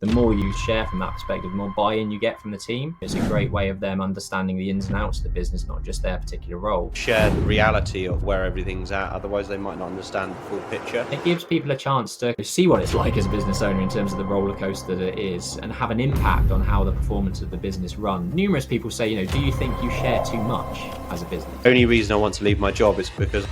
The more you share from that perspective, the more buy-in you get from the team. It's a great way of them understanding the ins and outs of the business, not just their particular role. Share the reality of where everything's at, otherwise they might not understand the full picture. It gives people a chance to see what it's like as a business owner in terms of the roller coaster that it is, and have an impact on how the performance of the business runs. Numerous people say, do you think you share too much as a business? The only reason I want to leave my job is because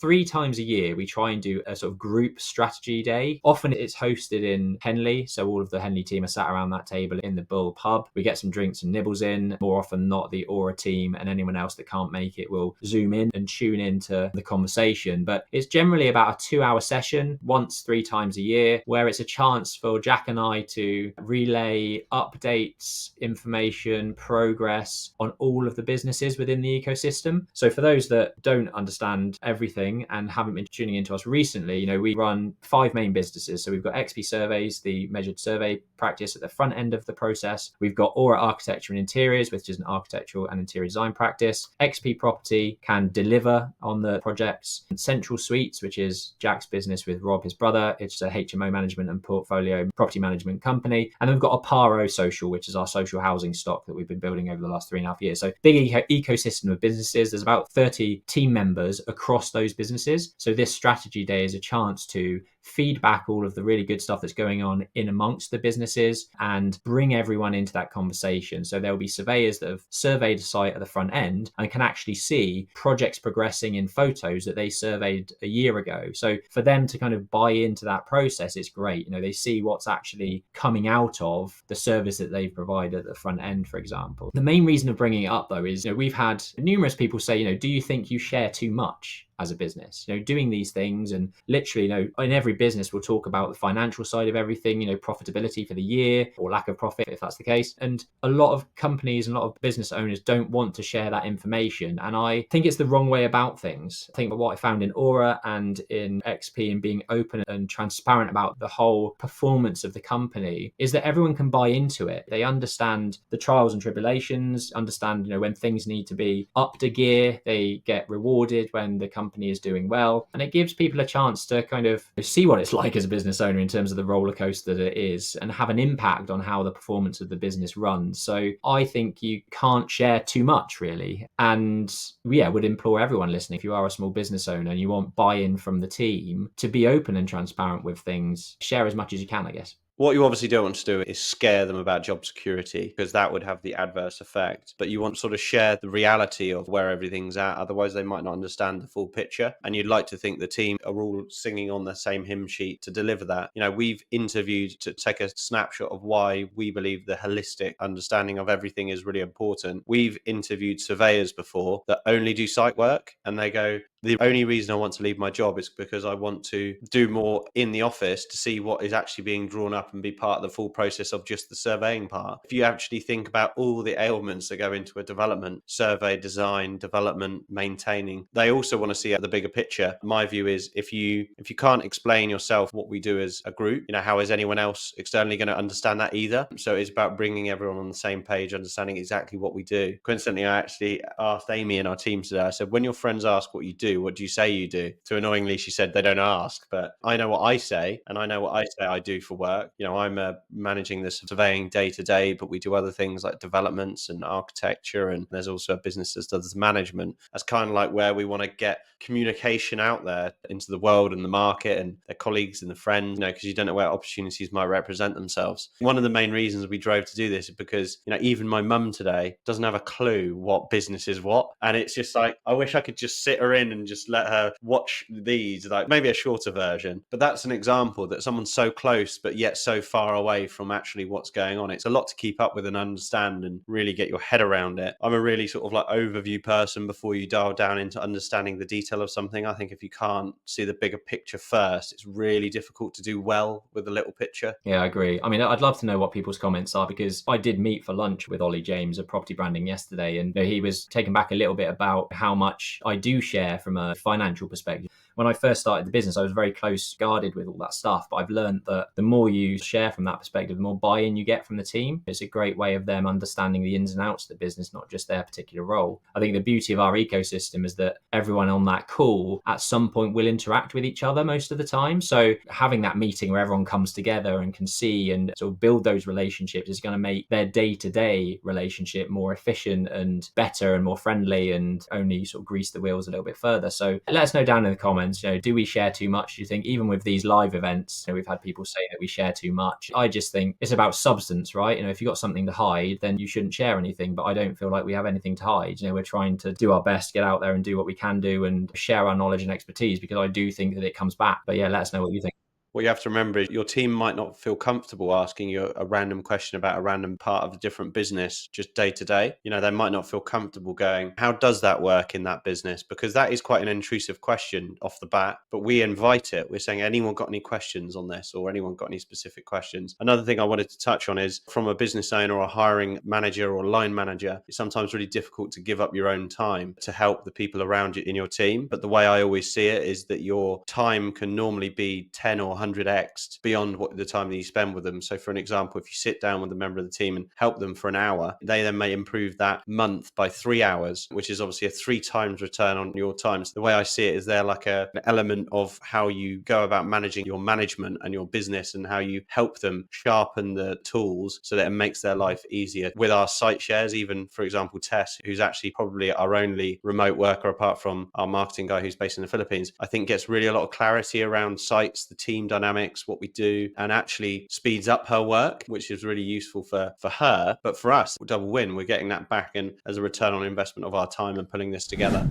3 times a year, we try and do a sort of group strategy day. Often it's hosted in Henley. So all of the Henley team are sat around that table in the Bull pub. We get some drinks and nibbles in. More often than not, the Aura team and anyone else that can't make it will zoom in and tune into the conversation. But it's generally about a 2-hour session, once 3 times a year, where it's a chance for Jack and I to relay updates, information, progress on all of the businesses within the ecosystem. So for those that don't understand everything and haven't been tuning into us recently, we run 5 main businesses. So we've got XP Surveys, the measured survey practice at the front end of the process. We've got Aura Architecture and Interiors, which is an architectural and interior design practice. XP Property can deliver on the projects. And Central Suites, which is Jack's business with Rob, his brother. It's a HMO management and portfolio property management company. And then we've got Aparo Social, which is our social housing stock that we've been building over the last 3.5 years. So big ecosystem of businesses. There's about 30 team members across those businesses. So this strategy day is a chance to feed back all of the really good stuff that's going on in amongst the businesses and bring everyone into that conversation. So there'll be surveyors that have surveyed a site at the front end and can actually see projects progressing in photos that they surveyed a year ago. So for them to kind of buy into that process, it's great. They see what's actually coming out of the service that they've provided at the front end, for example. The main reason of bringing it up, though, is we've had numerous people say, do you think you share too much as a business, doing these things? And literally, in every business, we'll talk about the financial side of everything, profitability for the year or lack of profit, if that's the case. And a lot of companies and a lot of business owners don't want to share that information. And I think it's the wrong way about things. I think what I found in Aura and in XP and being open and transparent about the whole performance of the company is that everyone can buy into it. They understand the trials and tribulations, understand, when things need to be upped a gear, they get rewarded when the company is doing well. And it gives people a chance to kind of see what it's like as a business owner in terms of the roller coaster that it is, and have an impact on how the performance of the business runs. So I think you can't share too much, really. And would implore everyone listening, if you are a small business owner and you want buy-in from the team, to be open and transparent with things. Share as much as you can, I guess. What you obviously don't want to do is scare them about job security, because that would have the adverse effect. But you want to sort of share the reality of where everything's at. Otherwise, they might not understand the full picture. And you'd like to think the team are all singing on the same hymn sheet to deliver that. We've interviewed to take a snapshot of why we believe the holistic understanding of everything is really important. We've interviewed surveyors before that only do site work, and they go, the only reason I want to leave my job is because I want to do more in the office to see what is actually being drawn up and be part of the full process of just the surveying part. If you actually think about all the ailments that go into a development, survey, design, development, maintaining, they also want to see the bigger picture. My view is if you can't explain yourself what we do as a group, how is anyone else externally going to understand that either? So it's about bringing everyone on the same page, understanding exactly what we do. Coincidentally, I actually asked Amy in our team today, I said, when your friends ask what you do, what do you say you do? So annoyingly, she said they don't ask, but I know what I say, and I know what I say I do for work. I'm managing the surveying day to day, but we do other things like developments and architecture, and there's also a business that does management. That's kind of like where we want to get communication out there into the world and the market and their colleagues and the friends, because you don't know where opportunities might represent themselves. One of the main reasons we drove to do this is because, even my mum today doesn't have a clue what business is what. And it's just like, I wish I could just sit her in and just let her watch these, like maybe a shorter version. But that's an example that someone's so close, but yet so far away from actually what's going on. It's a lot to keep up with and understand and really get your head around it. I'm a really sort of like overview person before you dial down into understanding the detail of something. I think if you can't see the bigger picture first, it's really difficult to do well with the little picture. Yeah, I agree. I mean, I'd love to know what people's comments are, because I did meet for lunch with Ollie James of Property Branding yesterday, and he was taken back a little bit about how much I do share from a financial perspective. when I first started the business, I was very close guarded with all that stuff. But I've learned that the more you share from that perspective, the more buy-in you get from the team. It's a great way of them understanding the ins and outs of the business, not just their particular role. I think the beauty of our ecosystem is that everyone on that call at some point will interact with each other most of the time. So having that meeting where everyone comes together and can see and sort of build those relationships is going to make their day-to-day relationship more efficient and better and more friendly, and only sort of grease the wheels a little bit further. So let us know down in the comments, do we share too much? Do you think, even with these live events, we've had people say that we share too much? I just think it's about substance, right? If you've got something to hide, then you shouldn't share anything. But I don't feel like we have anything to hide. We're trying to do our best, get out there and do what we can do and share our knowledge and expertise, because I do think that it comes back. But yeah, let us know what you think. What you have to remember is your team might not feel comfortable asking you a random question about a random part of a different business just day to day. They might not feel comfortable going, how does that work in that business? Because that is quite an intrusive question off the bat, but we invite it. We're saying, anyone got any questions on this, or anyone got any specific questions? Another thing I wanted to touch on is, from a business owner or a hiring manager or line manager, it's sometimes really difficult to give up your own time to help the people around you in your team. But the way I always see it is that your time can normally be 10 or 100x beyond what the time that you spend with them. So for an example, if you sit down with a member of the team and help them for an hour, they then may improve that month by 3 hours, which is obviously a 3 times return on your time. So the way I see it is they're like an element of how you go about managing your management and your business, and how you help them sharpen the tools so that it makes their life easier. With our site shares, even for example, Tess, who's actually probably our only remote worker apart from our marketing guy who's based in the Philippines, I think gets really a lot of clarity around sites, the team dynamics, what we do, and actually speeds up her work, which is really useful for her. But for us, double win, we're getting that back in as a return on investment of our time and putting this together.